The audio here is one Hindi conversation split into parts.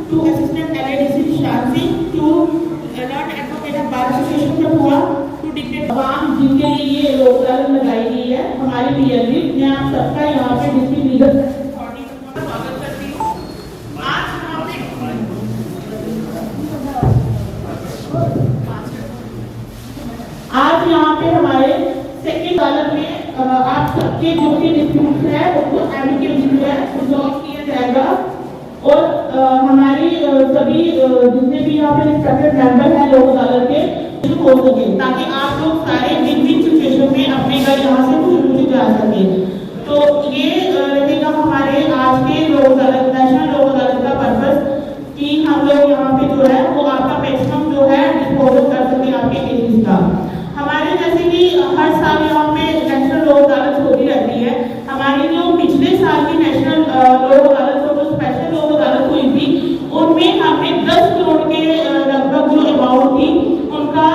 to Assistant LADC Shansi, to Alert Advocate of Bar Association का हुआ, to dictate तमाम जिनके लिए ये लोक अदालत लगाई गई है हमारी पीएलबी। मैं आप सबका यहाँ पे डिस्ट्रिक्ट लीगल अथॉरिटी का स्वागत करती हूँ। आज यहाँ पे हमारे सेकंड अदालत में आप सबके जो भी डिस्प्यूट है उनको एमिकेबली जो है रिजॉल्व किया जाएगा और हमारी सभी जितने भी यहाँ पे रिस्पेक्टेड मेंबर हैं लोक अदालत के हो सके ताकि आप लोग सारे विन विन सिचुएशन में अपने घर यहाँ से खुशी जा सके। तो ये रहेगा हमारे आज के लोक अदालत नेशनल लोक अदालत का पर्पस कि हम लोग यहाँ पे जो है वो आपका मैक्सिमम जो है डिस्पोजल कर सके आपके केसेस का। हमारे जैसे कि हर साल यहाँ पे नेशनल लोक अदालत होती रहती है। हमारी जो पिछले साल की नेशनल लोक अदालत जो स्पेशल लोक अदालत हुई थी उनमें हमने 10 करोड़ के लगभग जो अमाउंट थी उनका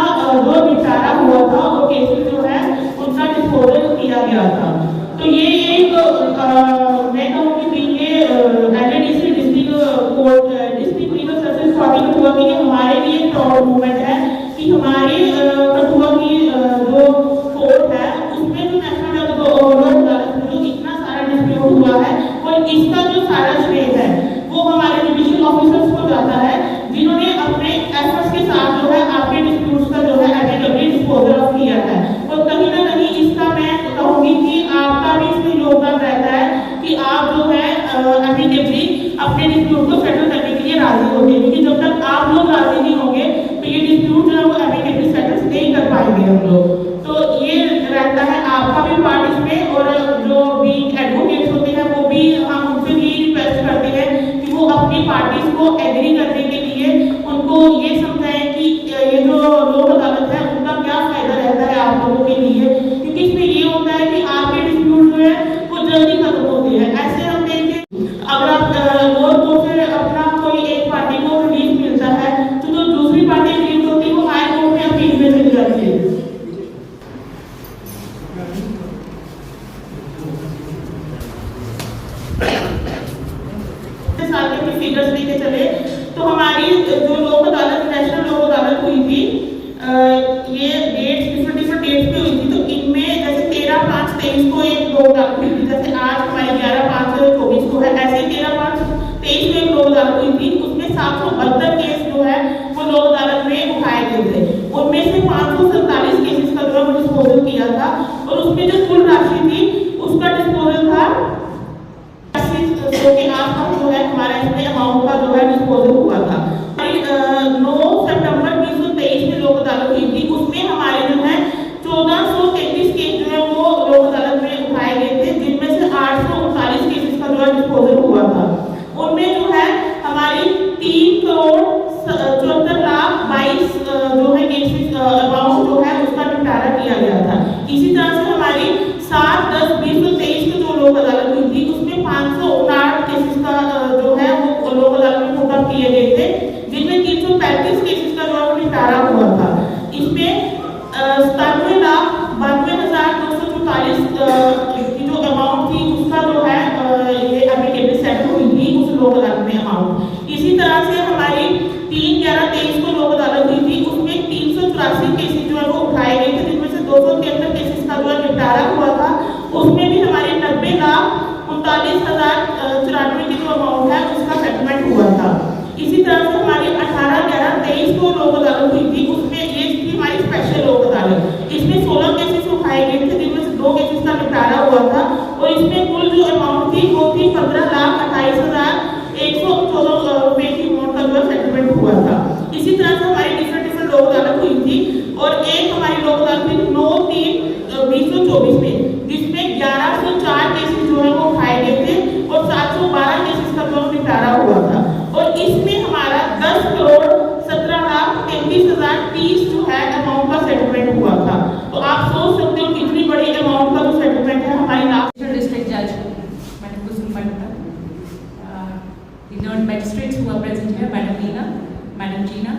जो निपटारा हुआ था और केसेस जो है उनका डिस्पोजल किया गया था। तो ये एक मैं कहूँगी कि ये LADC district court district legal service authority का हुआ कि हमारे लिए प्राउड मूवमेंट है कि हमारे कठुआ की जो कोर्ट है उसमें जो नेशनल लोक अदालत में जो इतना सारा डिस्प्यूट हुआ है और इसका जो सारा श्रेय है वो हमारे जुडिशियल ऑफिसर्स को जाता है जिन्होंने अपने एफर्ट्स के साथ जो है आपके डिस्प्यूट्स का जो है एमिकेबली डिस्पोजल ऑफ किया है। और कहीं ना कहीं इसका मैं कहूँगी कि आपका भी इसमें योगदान रहता है कि आप जो है एमिकेबली अपने डिस्प्यूट को सेटल करने के लिए राजी होते हैं, क्योंकि जब तक आप लोग राजी नहीं होंगे तो ये डिस्प्यूट जो है वो एमिकेबली सेटल नहीं कर पाएंगे हम लोग। तो ये रहता है आपका भी पार्ट इसमें और जो भी एडवोकेट्स होते हैं वो भी हम उनसे भी रिक्वेस्ट करते हैं कि वो अपनी पार्टीज को एग्री करने के लिए उनको ये समझाएं कि ये जो लोक अदालत है उनका क्या फायदा रहता है आप लोगों के लिए, क्योंकि इसमें ये होता है कि आपके डिस्प्यूट जो है वो जल्दी खत्म होते हैं। ऐसे हम देखें अगर आप लोअर कोर्ट से अपना कोई एक पार्टी को रिलीफ मिलता है तो जो दूसरी पार्टी रिलीफ होती है वो हाई कोर्ट में अपील में चली जाती है। साल के फिगर्स लेके चले तो हमारी जो लोक अदालत नेशनल लोक अदालत हुई थी ये डेट्स डिफरेंट डेट्स पे हुई थी। तो इनमें जैसे 13/5/23 को एक लोक अदालत हुई थी, जैसे आज हमारी 11/5/24 को है, ऐसे 13/5/23 को एक लोक अदालत हुई थी। उसमें 772 केस जो है वो लोक अदालत में उठाए गए थे। उनमें से 547 केसेस का जो है वो डिस्पोजल किया था और उसमें जो कुल राशि थी उसका डिस्पोजल था के आसपास जो है हमारा इसमें अमाउंट का जो है डिस्पोजल हुआ था। 9 सितंबर 2023 में लोक अदालत हुई थी, उसमें हमारे जो है 1433 केस जो है वो लोक अदालत में उठाए गए थे, जिनमें से 839 केसेस का जो है डिस्पोजल हुआ था। उनमें जो है हमारी 3,74,22,00,000 जो है केसेस अमाउंट जो है उसका निपटारा किया गया था। इसी तरह से हमारी 7/10/2023 की जो लोक अदालत हुई थी उसमें 559 केसेस का जो है वो लोक अदालत में पुट अप किए गए थे, जिनमें 335 केसेस का जो है वो निपटारा हुआ था। इसमें 97,92,244 की जो अमाउंट थी उसका जो है ये एमिकेबली सेटल हुई थी उस लोक अदालत में अमाउंट। इसी तरह से हमारी 3/11/23 को लोक अदालत हुई थी, उसमें 384 केसेस जो है वो उठाए गए थे, जिनमें से 273 केसेस का जो है निपटारा हुआ था। उसमें भी हमारे 90,39,094 की जो अमाउंट है उसका सेटलमेंट हुआ था। इसी तरह से हमारी 18/11/23 को लोक अदालत हुई थी, उसमें ये थी हमारी स्पेशल लोक अदालत। इसमें 16 केसेस उठाए गए थे, जिनमें से 2 केसेस का निपटारा हुआ था। इसमें कुल जो अमाउंट थी वो थी 15,28,114 रुपए की अमाउंट का जो सेटलमेंट हुआ था। इसी तरह से हमारी डिफरेंट लोक अदालत हुई थी और एक हमारी लोक अदालत थी 9/3/2024 में, जिसमें 1104 केसेस जो है वो उठाए गए थे और 712 केसेस का जो निपटारा हुआ था और इसमें हमारा 10,17,33,030 जो है अमाउंट का सेटलमेंट हुआ था। तो आप सोच सकते हो कितनी बड़ी अमाउंट का जो सेटलमेंट है हमारी डिस्ट्रिक्ट जज madam Kusum Pandita, the learned magistrates who are present here, Madam Meena, Madam Jeena,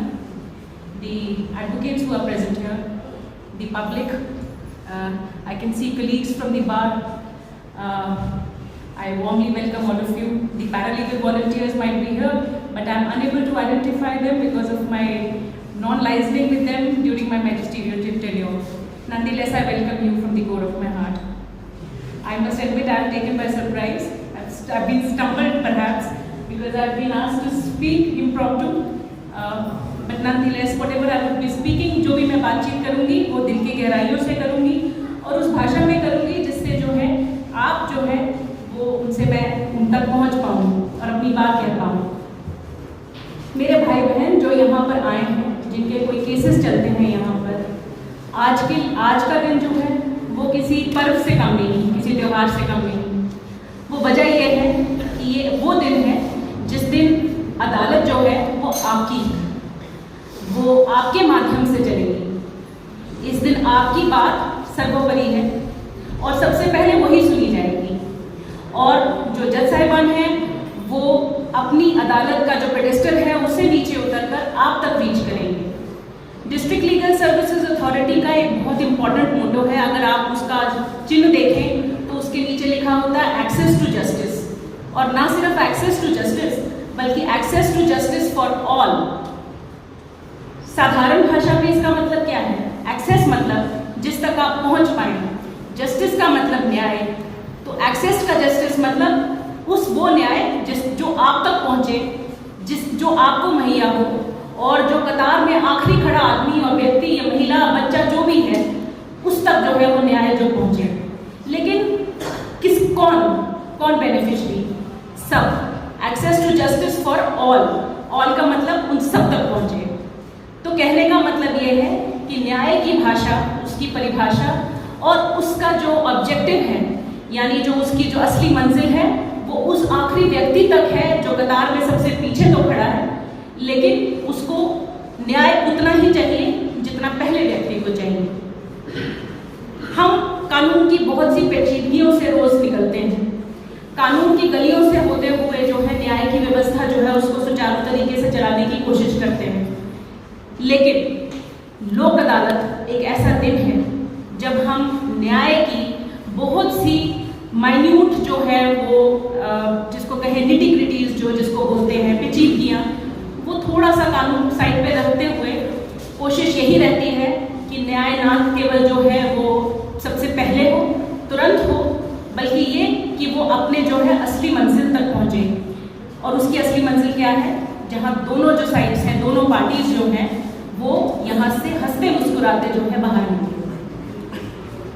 the advocates who are present here, the public, I can see colleagues from the bar. I warmly welcome all of you. The paralegal volunteers might be here, but I am unable to identify them because of my non-liaising with them during my magisterial tenure. Nonetheless, I welcome you from the core of my heart. I must admit I am taken by surprise. I've been stumbled perhaps because I've been asked to speak impromptu. But nonetheless, whatever I would be speaking, जो भी मैं बातचीत करूँगी वो दिल की गहराइयों से करूँगी और उस भाषा में करूँगी जिससे जो है आप जो है वो उनसे मैं उन तक पहुँच पाऊँ और अपनी बात कह पाऊँ। मेरे भाई बहन जो यहाँ पर आए हैं, जिनके कोई केसेस चलते हैं यहाँ पर, आज का दिन जो है वो किसी पर्व से कम नहीं, किसी त्यौहार से कम नहीं। वो वजह ये है कि ये वो दिन है जिस दिन अदालत जो है वो आपके माध्यम से चलेगी। इस दिन आपकी बात सर्वोपरि है और सबसे पहले वही सुनी जाएगी और जो जज साहिबान हैं वो अपनी अदालत का जो पेडेस्टल है उससे नीचे उतरकर आप तक रीच करेंगे। डिस्ट्रिक्ट लीगल सर्विसेज अथॉरिटी का एक बहुत इंपॉर्टेंट मोटो है, अगर आप उसका चिन्ह देखें तो उसके नीचे लिखा होता है एक्सेस टू जस्टिस, और ना सिर्फ एक्सेस टू जस्टिस बल्कि access to justice for all. साधारण भाषा में इसका मतलब क्या है? एक्सेस मतलब जिस तक आप पहुंच पाए, जस्टिस का मतलब न्याय, तो एक्सेस का जस्टिस मतलब वो न्याय जो आप तक पहुंचे, जो आपको मुहैया हो और जो कतार में आखिरी खड़ा आदमी और व्यक्ति या महिला बच्चा जो भी है उस तक जो है वो न्याय जो पहुंचे। लेकिन कौन बेनिफिशियरी? सब। Access to justice for all का मतलब उन सब तक पहुंचे। तो कहने का मतलब ये है कि न्याय की भाषा, उसकी परिभाषा और उसका जो ऑब्जेक्टिव है, यानी जो उसकी जो असली मंजिल है वो उस आखिरी व्यक्ति तक है जो कतार में सबसे पीछे तो खड़ा है, लेकिन उसको न्याय उतना ही चाहिए जितना पहले व्यक्ति को चाहिए। हम कानून की बहुत सी पेचीदगियों से रोज निकलते हैं, कानून की गलियों से होते हुए जो है न्याय की व्यवस्था जो है उसको सुचारू तरीके से चलाने की कोशिश करते हैं। लेकिन लोक अदालत एक ऐसा दिन है जब हम न्याय की बहुत सी माइन्यूट जो है वो जिसको कहे निटी ग्रिटीज जिसको बोलते हैं पेचीदगियाँ, वो थोड़ा सा कानून साइड पे रखते हुए कोशिश यही रहती है कि न्याय ना केवल जो है वो सबसे पहले हो, तुरंत हो, बल्कि ये कि वो अपने जो है असली मंजिल तक पहुँचे। और उसकी असली मंजिल क्या है? जहाँ दोनों जो साइड्स हैं, दोनों पार्टीज जो हैं वो यहाँ से हंसते मुस्कुराते जो है बाहर निकले।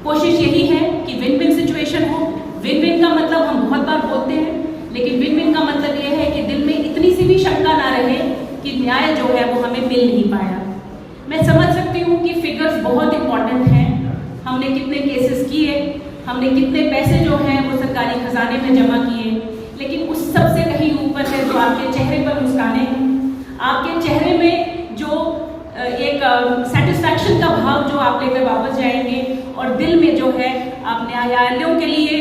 कोशिश यही है कि विन विन सिचुएशन हो। विन विन का मतलब हम बहुत बार बोलते हैं, लेकिन विन विन का मतलब ये है कि दिल में इतनी सी भी शंका ना रहे कि न्याय जो है वो हमें मिल नहीं पाया। मैं समझ सकती हूँ कि फिगर्स बहुत इंपॉर्टेंट हैं, हमने कितने केसेस किए, हमने कितने पैसे जो हैं वो सरकारी खजाने में जमा किए, लेकिन उस सब से कहीं ऊपर है जो आपके चेहरे पर मुस्काने हैं, आपके चेहरे में जो एक सेटिस्फैक्शन का भाव जो आप लेकर वापस जाएंगे और दिल में जो है आप न्यायालयों के लिए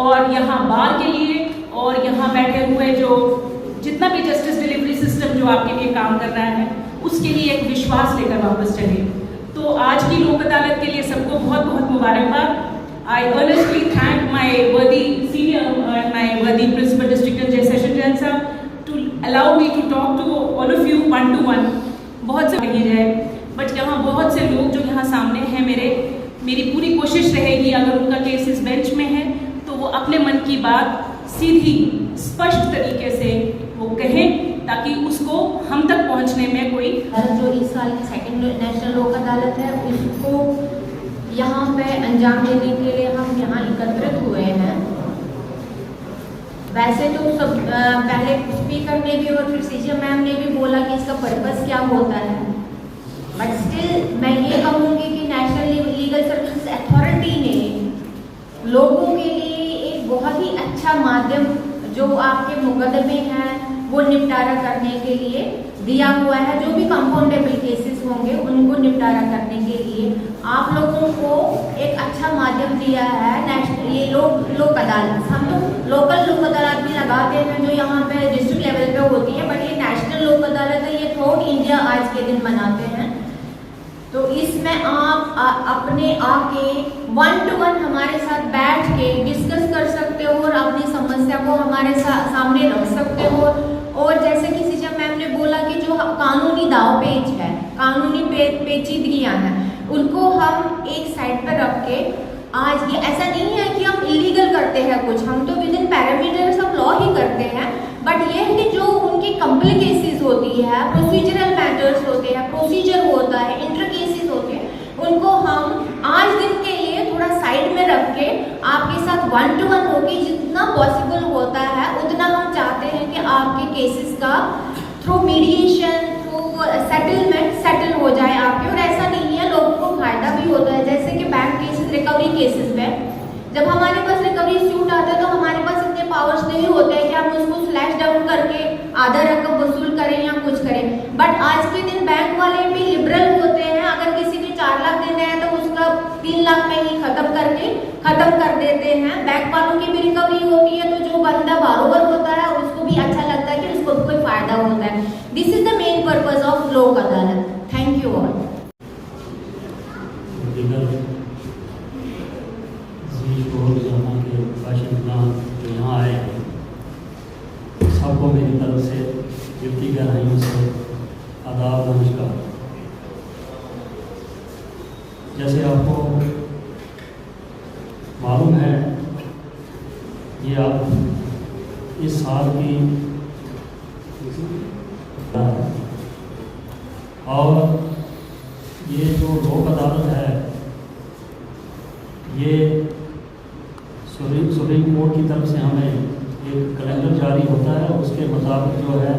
और यहाँ बार के लिए और यहाँ बैठे हुए जो जितना भी जस्टिस डिलीवरी सिस्टम जो आपके लिए काम कर रहा है उसके लिए एक विश्वास लेकर वापस चले। तो आज की लोक अदालत के लिए सबको बहुत बहुत मुबारकबाद। I earnestly thank my worthy senior and my worthy principal district and judge session judge sir to allow me to talk to all of you one to one। बहुत से लगी जाए, बट यहाँ बहुत से लोग जो यहाँ सामने हैं मेरी पूरी कोशिश रहेगी अगर उनका केस इस बेंच में है तो वो अपने मन की बात सीधी स्पष्ट तरीके से वो कहें ताकि उसको हम तक पहुँचने में कोई जो इस साल की सेकंड नेशनल लोक अदालत है उसको यहाँ पे अंजाम देने के लिए हम यहाँ एकत्रित हुए हैं। वैसे तो सब पहले स्पीकर ने भी और फिर सीजीएम मैम ने भी बोला कि इसका पर्पस क्या होता है, बट स्टिल मैं ये कहूँगी कि नेशनल लीगल सर्विसेज अथॉरिटी ने लोगों के लिए एक बहुत ही अच्छा माध्यम जो आपके मुकदमे हैं वो निपटारा करने के लिए दिया हुआ है। जो भी कंपाउंडेबल केसेस होंगे उनको निपटारा करने के लिए आप लोगों को एक अच्छा माध्यम दिया है नेशनल ये लोक अदालत। हम तो लोकल लोक अदालत भी लगाते हैं जो यहाँ पे डिस्ट्रिक्ट लेवल पे होती है, बट ये नेशनल लोक अदालत है, ये थ्रूआउट इंडिया आज के दिन मनाते हैं। तो इसमें आप अपने आके 1-to-1 हमारे साथ बैठ के डिस्कस कर सकते हो और अपनी समस्या को हमारे सामने रख सकते हो। और जैसे कि सीजीएम मैम ने बोला कि जो कानूनी दाव पेच है, कानूनी पेचीदगियाँ हैं, उनको हम एक साइड पर रख के आज ये ऐसा नहीं है कि हम इलीगल करते हैं कुछ, हम तो within parameters of law ही करते हैं, बट ये है कि जो उनकी कॉम्प्लिकेसीज होती है, प्रोसीजरल मैटर्स होते हैं, प्रोसीजर होता है, इंटर केसेस होते हैं, उनको हम आज दिन के लिए थोड़ा साइड में रख के आपके साथ 1-to-1 होके जितना पॉसिबल होता है उतना हम चाहते हैं कि आपके केसेस का through mediation through settlement settle हो जाए आपके। और ऐसा नहीं है, लोगों को फायदा भी होता है। जैसे कि बैंक केसेस, रिकवरी केसेस में जब हमारे पास रिकवरी सूट आता है तो हमारे पास इतने पावर्स नहीं होते हैं कि हम उसको स्लैश डाउन करके आधा रकम वसूल करें या कुछ करें, बट आज के दिन बैंक वाले भी लिबरल होते हैं। अगर किसी ने 4 लाख देने हैं तो उसका 3 लाख में ही खत्म कर देते हैं। बैंक वालों की भी रिकवरी होती है, तो जो बंदा बारोबर होता है उसको भी अच्छा लगता है कि उसको भी कोई फायदा होता है। This is the main purpose of लोक अदालत। Thank you all. के बाशिंदगान जो यहाँ आए हैं सबको मेरी तरफ से दिल गहराइयों से आदाब नमस्कार। जैसे आपको मालूम है ये आप इस साल की और ये जो लोक अदालत है ये सुप्रीम कोर्ट की तरफ से हमें एक कैलेंडर जारी होता है, उसके मुताबिक जो है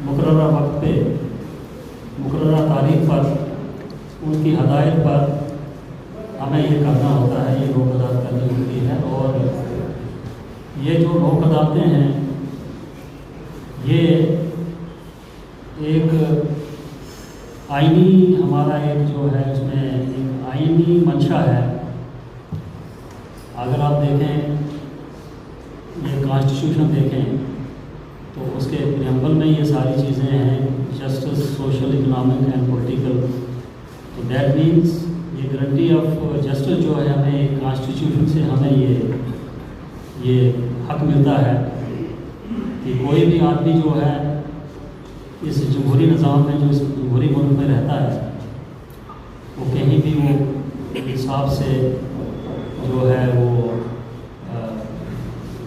मुकर्ररा वक्त पे मुकर्ररा तारीख पर उनकी हदायत पर हमें ये करना होता है, ये लोक अदालत करनी होती है। और ये जो लोक अदालतें हैं ये एक आईनी हमारा एक जो है उसमें एक आईनी मंशा है। अगर आप देखें ये कॉन्स्टिट्यूशन देखें तो उसके प्रियम्बल में ये सारी चीज़ें हैं, justice, social, economic and political. तो दैट मीन्स ये गारंटी ऑफ जस्टिस जो है हमें कॉन्स्टिट्यूशन से हमें ये हक मिलता है कि कोई भी आदमी जो है इस जमहूरी निज़ाम में, जो इस जमहूरी मुल्क में रहता है, वो कहीं भी वो हिसाब से जो है वो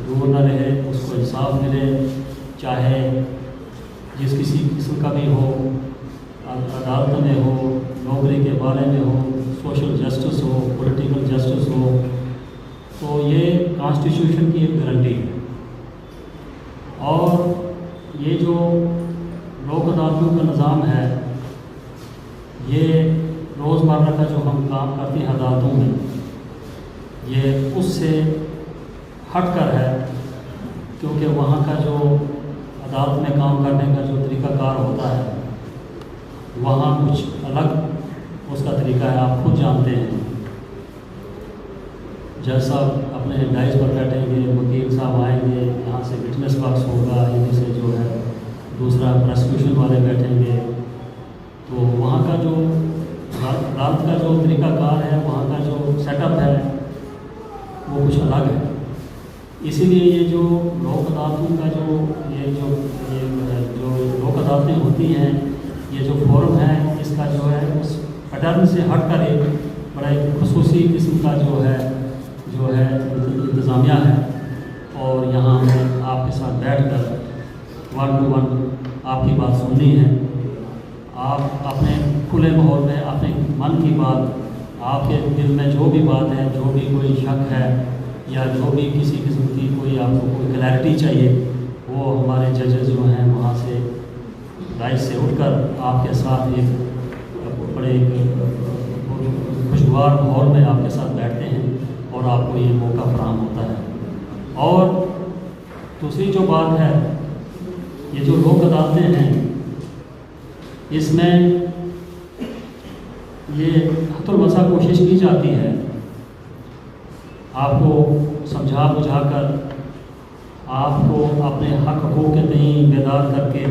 दूर न रहे, उसको इंसाफ मिले, चाहे जिस किसी किस्म का भी हो, अदालत में हो, नौकरी के बारे में हो, सोशल जस्टिस हो, पॉलिटिकल जस्टिस हो, तो ये कॉन्स्टिट्यूशन की एक गारंटी है। और ये जो लोक अदालतों का निज़ाम है ये रोज़मर्रा का जो हम काम करते हैं अदालतों में, ये उससे हटकर है, क्योंकि वहाँ का जो अदालत में काम करने का जो तरीक़ाकार होता है वहाँ कुछ अलग उसका तरीका है, आप खुद जानते हैं। जैसा अपने डाइस पर बैठेंगे, वकील साहब आएंगे, यहाँ से विटनेस बॉक्स होगा, इधर से जो है दूसरा प्रोसिक्यूशन वाले बैठेंगे, तो वहाँ का जो अदालत का जो तरीक़ाकार है, वहाँ का जो सेटअप है वो कुछ अलग है। इसीलिए ये जो लोक अदालतों का जो लोक अदालतें होती हैं, ये जो फोरम है, इसका जो है उस पैटर्न से हटकर एक बड़ा एक खुसूसी किस्म का जो है इंतज़ामिया है। और यहाँ हमें आपके साथ बैठकर 1-to-1 आपकी बात सुननी है। आप अपने खुले माहौल में अपने मन की बात, आपके दिल में जो भी बात है, जो भी कोई शक है, या जो भी किसी किस्म की कोई आपको कोई क्लैरिटी चाहिए, वो हमारे जजेस जो हैं वहाँ से राइट से उठकर आपके साथ एक बड़े खुशगवार माहौल में आपके साथ बैठते हैं और आपको ये मौका फराहम होता है। और दूसरी जो बात है, ये जो लोक अदालतें हैं, इसमें ये हतुल-मसा कोशिश की जाती है आपको समझा बुझा कर, आपको अपने हक हकूक़ के तईं बेदार करके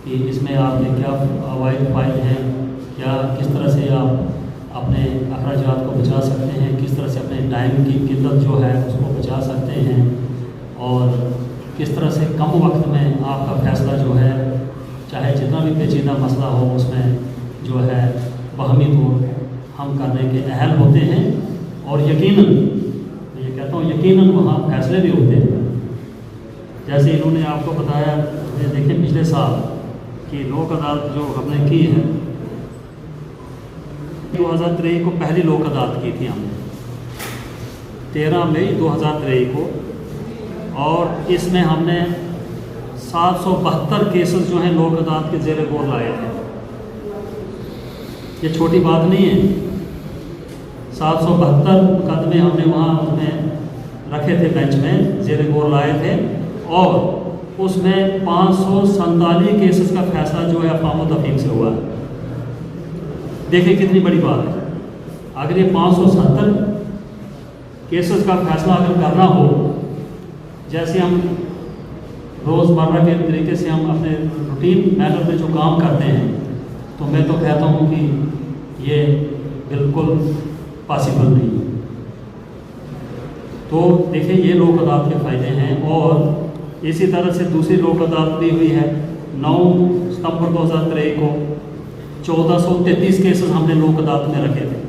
कि इसमें आपके क्या फ़ायदे हैं, क्या किस तरह से आप अपने अखराजात को बचा सकते हैं, किस तरह से अपने टाइम की किल्लत जो है उसको बचा सकते हैं, और किस तरह से कम वक्त में आपका फ़ैसला जो है, चाहे जितना भी पेचीदा मसला हो, उसमें जो है बाहमी तौर हम करने के अहल होते हैं। और यकीनन, मैं ये कहता हूँ यकीनन वहाँ फ़ैसले भी होते हैं। जैसे इन्होंने आपको बताया, देखें पिछले साल की लोक अदालत जो हमने की है, 2023 को पहली लोक अदालत की थी हमने, 13 मई 2023 को, और इसमें हमने 772 केसेस जो हैं लोक अदालत के ज़ेरे गौर लाए थे। ये छोटी बात नहीं है। 772 मुकदमे हमने वहाँ उसमें रखे थे, बेंच में ज़ेरे गौर लाए थे, और उसमें 547 केसेस का फैसला जो है अफ़ाम व तफ़हीम से हुआ है। देखिए कितनी बड़ी बात है। अगर ये 570 केसेस का फैसला अगर करना हो, जैसे हम रोज़मर्रा के तरीके से हम अपने रूटीन मैनर में जो काम करते हैं, तो मैं तो कहता हूँ कि ये बिल्कुल पॉसिबल नहीं है। तो देखिए ये लोक अदालत के फ़ायदे हैं। और इसी तरह से दूसरी लोक अदालत भी हुई है 9 सितंबर 2023 को। 1433 केसेस हमने लोक अदालत में रखे थे,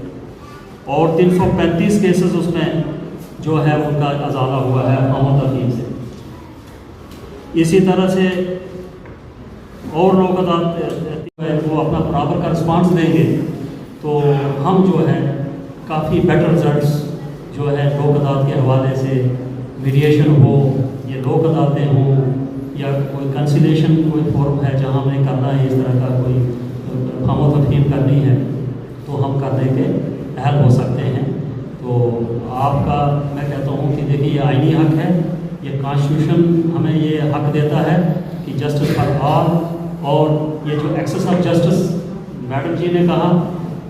और 335 केसेस उसमें जो है उनका अजाला हुआ है अफ़वाम तफ़हीम से। इसी तरह से और लोक अदालत वो अपना बराबर का रिस्पांस देंगे, तो हम जो है काफ़ी बेटर रिजल्ट्स जो है लोक अदालत के हवाले से, मीडिएशन हो, ये लोक अदालतें हों, या कोई कंसिलेशन कोई फॉर्म है जहाँ हमें करना है, इस तरह का कोई अफ़वाम तफ़हीम करनी है, तो हम करने के अहल हो सकते हैं। तो आपका मैं कहता हूँ कि देखिए ये आईनी हक है, ये कॉन्स्टिट्यूशन हमें ये हक देता है कि जस्टिस फॉर ऑल। और ये जो एक्सेस ऑफ जस्टिस मैडम जी ने कहा,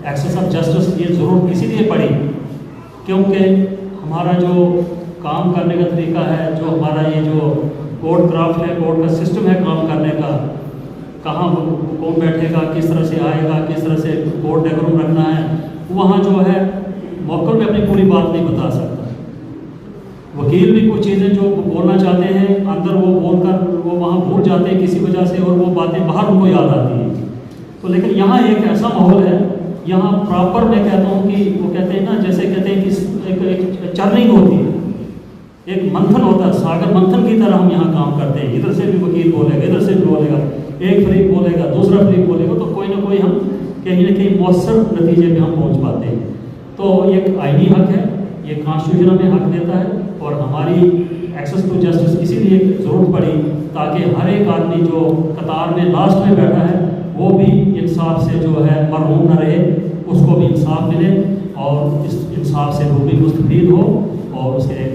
एक्सेस ऑफ जस्टिस ये ज़रूरत इसीलिए पड़ी क्योंकि हमारा जो काम करने का तरीका है, जो हमारा ये जो कोर्ट क्राफ्ट है, कोर्ट का सिस्टम है काम करने का, कहाँ कौन बैठेगा, किस तरह से आएगा, किस तरह से कोर्ट डेकोरम रखना है, वहाँ जो है मौक़िफ़ में अपनी पूरी बात नहीं बता सकता। वकील भी कुछ चीज़ें जो बोलना चाहते हैं अंदर वो बोलकर वो वहाँ भूल जाते हैं किसी वजह से, और वो बातें बाहर उनको याद आती हैं। तो लेकिन यहाँ एक ऐसा माहौल है, यहाँ प्रॉपर मैं कहता हूँ कि वो कहते हैं ना, जैसे कहते हैं कि एक चर्निंग होती है, एक मंथन होता है, सागर मंथन की तरह हम यहाँ काम करते हैं। इधर से भी वकील बोलेगा, इधर से भी बोलेगा, एक फरीक बोलेगा, दूसरा फरीक बोलेगा, तो कोई ना कोई हम कहीं ना कहीं मौसर नतीजे पे हम पहुँच पाते हैं। तो एक आईनी हक है, ये कॉन्स्टिट्यूशन हमें हक देता है, और हमारी एक्सेस टू जस्टिस इसीलिए ज़रूरत पड़ी ताकि हर एक आदमी जो कतार में लास्ट में बैठा है वो भी इंसाफ से जो है मरहूम न रहे, उसको भी इंसाफ मिले, और इस इंसाफ से वो भी मुस्तफीद हो, और उसके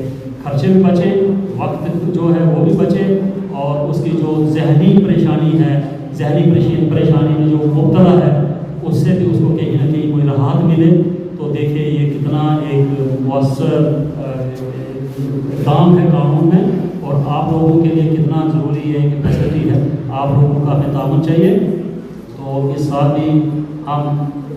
खर्चे भी बचे, वक्त जो है वो भी बचे, और उसकी जो जहनी परेशानी है, जहनी परेशानी में जो मुब्तला है, उससे भी उसको कहीं ना कहीं कोई राहत मिले। तो देखिए ये कितना एक मौसर काम है कानून में, और आप लोगों के लिए कितना ज़रूरी है कि फैसिलिटी है, आप लोगों का हमें ताउन चाहिए। तो इस साल भी हम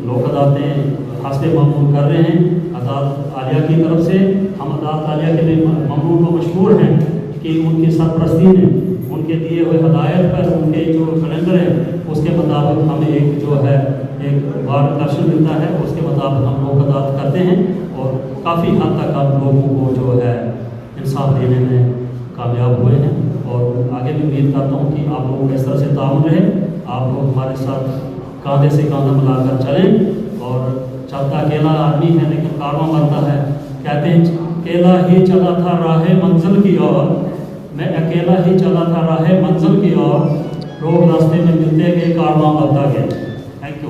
लोक अदालतें हासिल मामूल कर रहे हैं अदालत आलिया की तरफ से। हम अदालत आलिया के लिए ममनून व मशहूर हैं कि उनकी सरपरस्ती में उनके दिए हुए हदायत पर उनके जो कैलेंडर है उसके मुताबिक हमें एक जो है एक मार्गदर्शन मिलता है, उसके मुताबिक हम लोक अदालत करते हैं, और काफ़ी हद तक हम लोगों को जो है इंसाफ देने में कामयाब हुए हैं। और आगे भी उम्मीद करता हूँ कि आप लोगों का इस तरह से ताउन रहे, आप लोग हमारे साथ कांधे से कांधा मिलाकर चलें। और चलता अकेला आदमी है लेकिन कारवां बनता है, कहते हैं अकेला ही चला था राह मंजिल की ओर, मैं अकेला ही चला था राह मंजिल की ओर, रोड रास्ते में मिलते गए कारवां बढ़ता गया। Thank you.